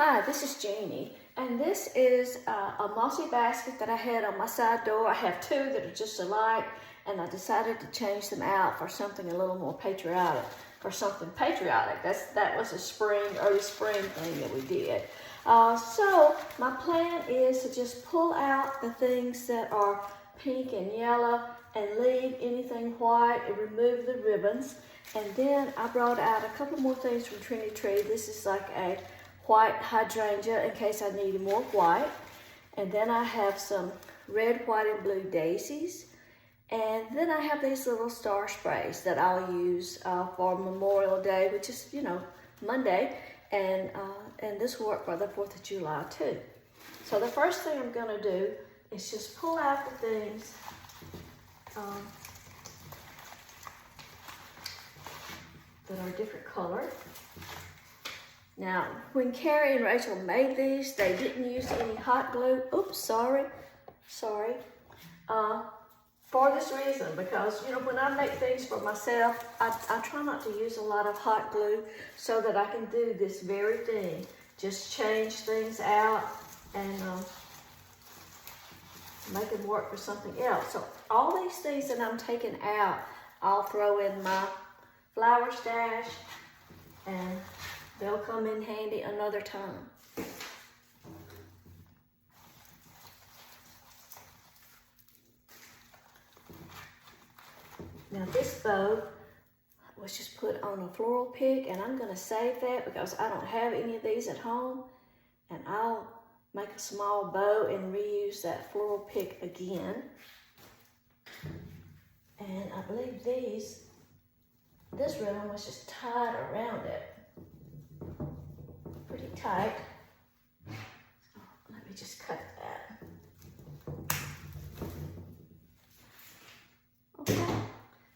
Hi, this is Janie, and this is a Mossy basket that I had on my side door. I have two that are just alike, and I decided to change them out for something a little more patriotic, That was a early spring thing that we did. So my plan is to just pull out the things that are pink and yellow and leave anything white and remove the ribbons. And then I brought out a couple more things from Trendy Tree. This is like a white hydrangea in case I needed more white. And then I have some red, white, and blue daisies. And then I have these little star sprays that I'll use for Memorial Day, which is, Monday. And this will work for the 4th of July too. So the first thing I'm gonna do is just pull out the things that are different color. Now, when Carrie and Rachel made these, they didn't use any hot glue. Oops, sorry. For this reason, because, when I make things for myself, I try not to use a lot of hot glue so that I can do this very thing. Just change things out and make them work for something else. So all these things that I'm taking out, I'll throw in my flower stash and they'll come in handy another time. Now this bow was just put on a floral pick, and I'm gonna save that because I don't have any of these at home, and I'll make a small bow and reuse that floral pick again. And I believe this ribbon was just tied around it. Pretty tight. So let me just cut that. Okay.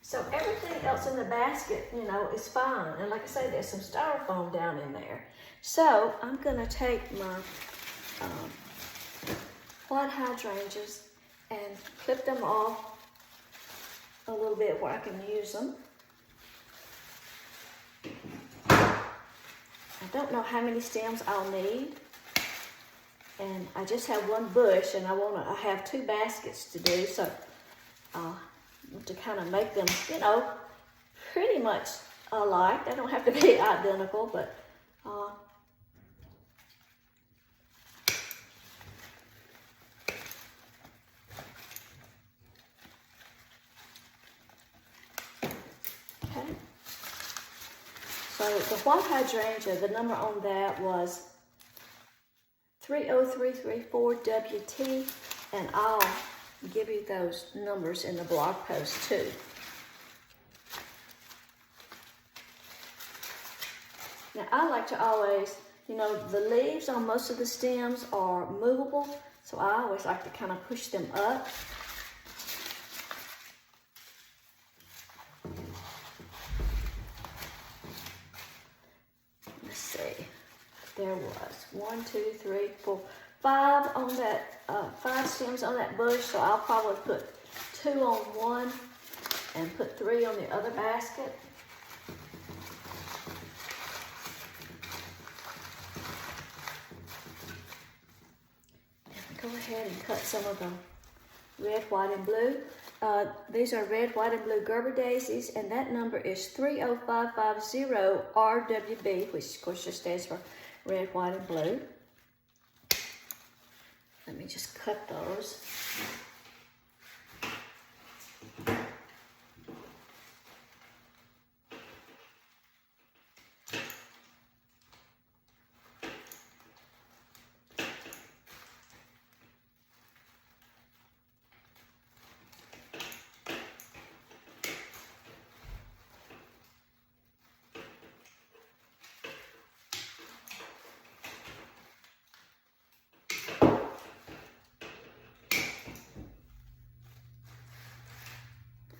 So everything else in the basket, is fine. And like I say, there's some styrofoam down in there. So I'm gonna take my white hydrangeas and clip them off a little bit where I can use them. I don't know how many stems I'll need, and I just have one bush, and I have two baskets to do, so to kind of make them, pretty much alike. They don't have to be identical, but okay. So the white hydrangea, the number on that was 30334 WT, and I'll give you those numbers in the blog post too. Now I like to always, the leaves on most of the stems are movable, so I always like to kind of push them up. Let's see, there was 1, 2, 3, 4, 5 on that, 5 stems on that bush, so I'll probably put 2 on one and put 3 on the other basket. And go ahead and cut some of the red, white, and blue. These are red, white, and blue Gerber daisies, and that number is 30550 RWB, which of course just stands for red, white, and blue. Let me just cut those.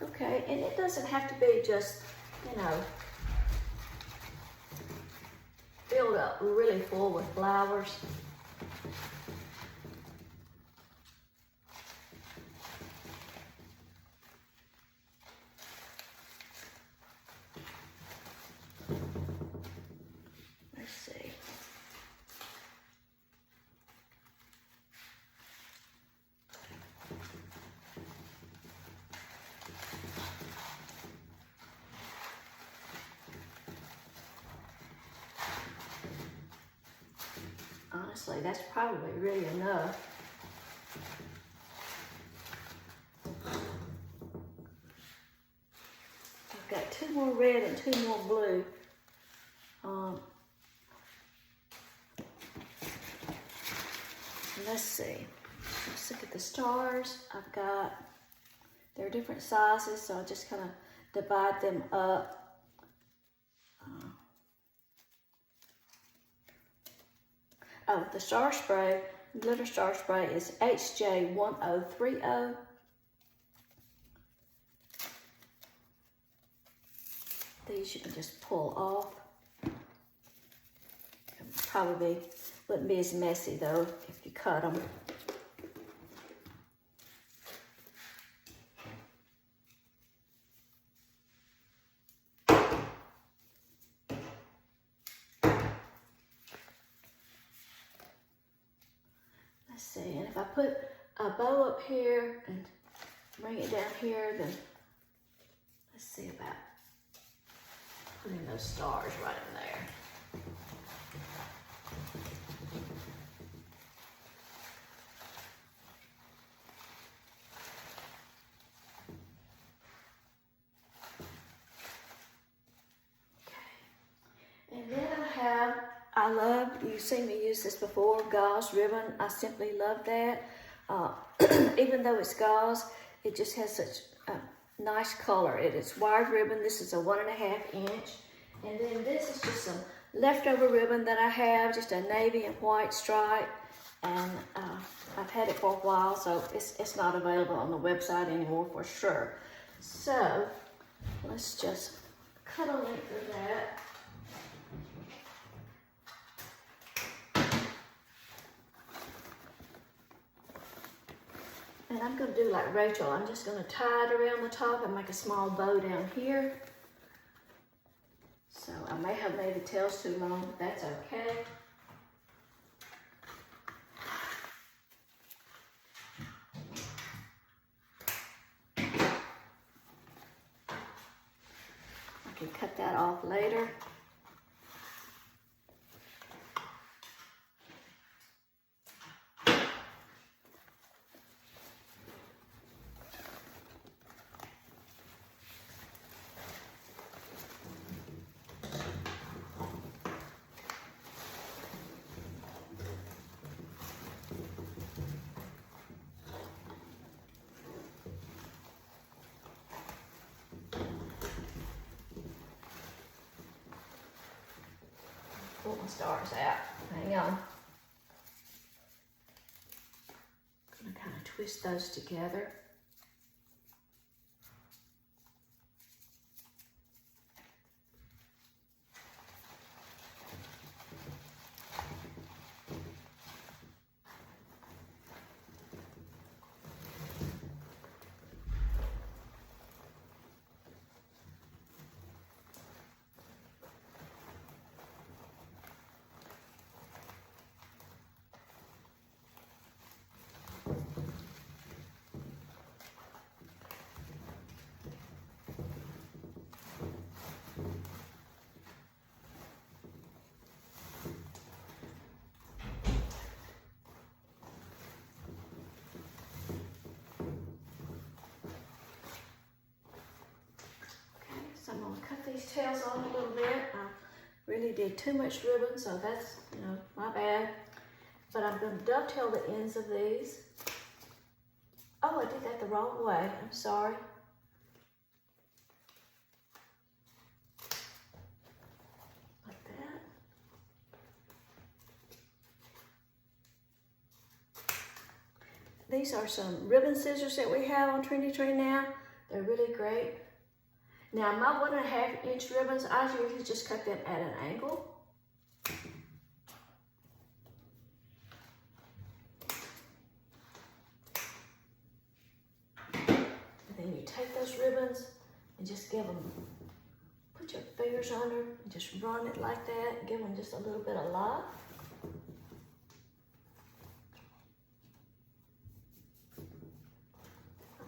Okay, and it doesn't have to be just, filled up really full with flowers. Let's see. honestly. That's probably really enough. I've got 2 more red and 2 more blue. Let's see. Let's look at the stars. They're different sizes, so I'll just kind of divide them up. The star spray, glitter star spray is HJ1030. These you can just pull off. Probably wouldn't be as messy though if you cut them. Let's see, and if I put a bow up here and bring it down here, then let's see about putting those stars right in there. You've seen me use this before, gauze ribbon. I simply love that. Even though it's gauze, it just has such a nice color. It is wired ribbon. This is a 1.5 inch. And then this is just some leftover ribbon that I have, just a navy and white stripe. And I've had it for a while, so it's not available on the website anymore for sure. So let's just cut a length of that. And I'm going to do like Rachel. I'm just going to tie it around the top and make a small bow down here. So I may have made the tails too long, but that's okay. I can cut that off later. Pull my stars out. Hang on. I'm going to kind of twist those together. So I'm going to cut these tails off a little bit. I really did too much ribbon, so that's, my bad. But I'm going to dovetail the ends of these. Oh, I did that the wrong way. I'm sorry. Like that. These are some ribbon scissors that we have on Trendy Tree now. They're really great. Now my 1.5 inch ribbons, I usually just cut them at an angle. And then you take those ribbons and just give them, put your fingers under and just run it like that. Give them just a little bit of life.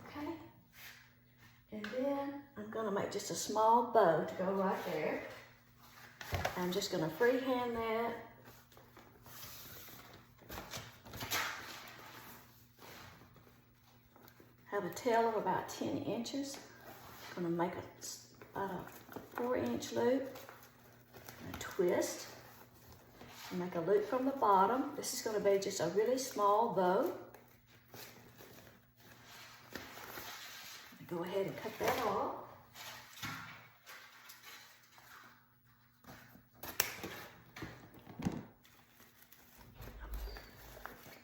Okay. And then I'm going to make just a small bow to go right there. I'm just going to freehand that. a tail of about 10 inches. I'm gonna make about a 4-inch loop, and twist, and make a loop from the bottom. This is gonna be just a really small bow. Go ahead and cut that off.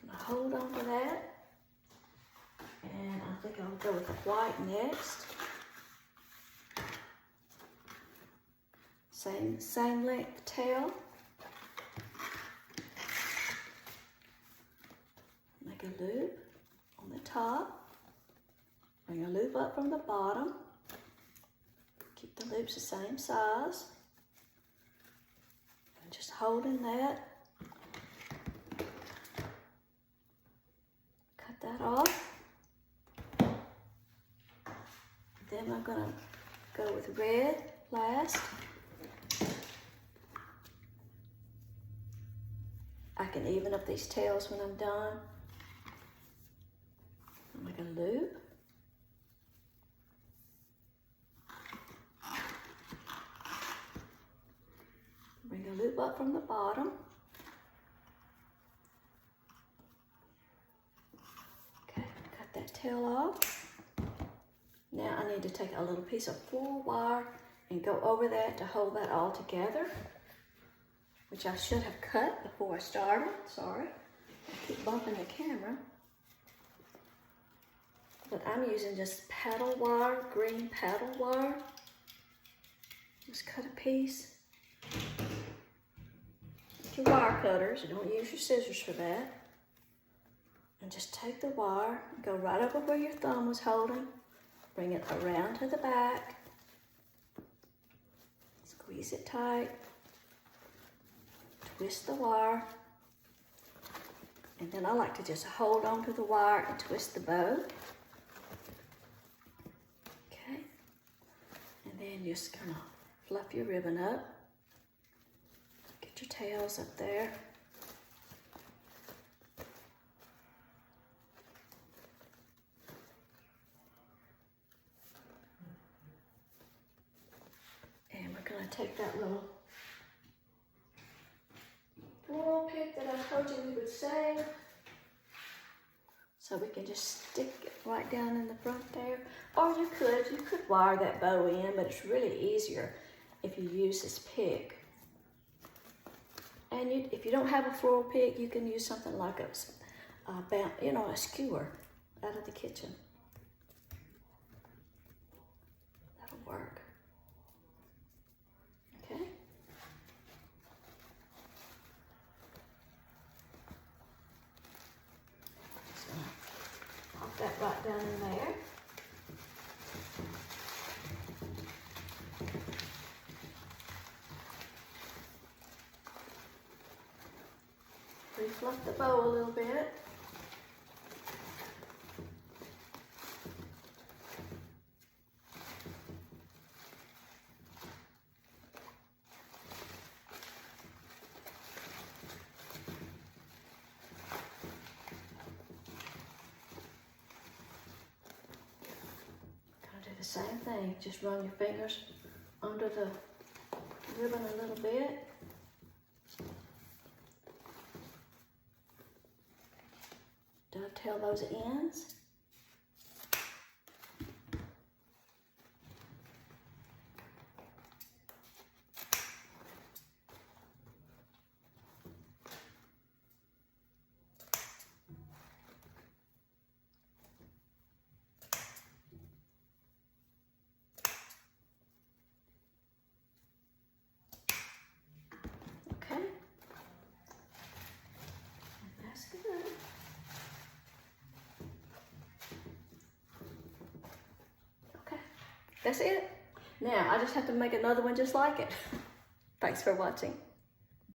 I'm gonna hold on to that. And I think I'll go with the white next. Same length tail. Make a loop on the top. Bring a loop up from the bottom. Keep the loops the same size. And just holding that. Cut that off. Then I'm gonna go with red last. I can even up these tails when I'm done. Make a loop. Bring a loop up from the bottom. Okay, cut that tail off. Now I need to take a little piece of floral wire and go over that to hold that all together, which I should have cut before I started. Sorry, I keep bumping the camera. But I'm using just paddle wire, green paddle wire. Just cut a piece. Your wire cutters, you don't use your scissors for that. And just take the wire, go right over where your thumb was holding, bring it around to the back, squeeze it tight, twist the wire, and then I like to just hold on to the wire and twist the bow. Okay, and then just kind of fluff your ribbon up. Your tails up there. And we're going to take that little floral pick that I told you we would save. So we can just stick it right down in the front there. Or you could wire that bow in, but it's really easier if you use this pick. And if you don't have a floral pick, you can use something like a skewer out of the kitchen. That'll work. Okay. Just gonna pop that right down in there. Fluff the bow a little bit. Gonna do the same thing. Just run your fingers under the ribbon a little bit. Dovetail those ends. Okay. That's good. That's it. Now, I just have to make another one just like it. Thanks for watching.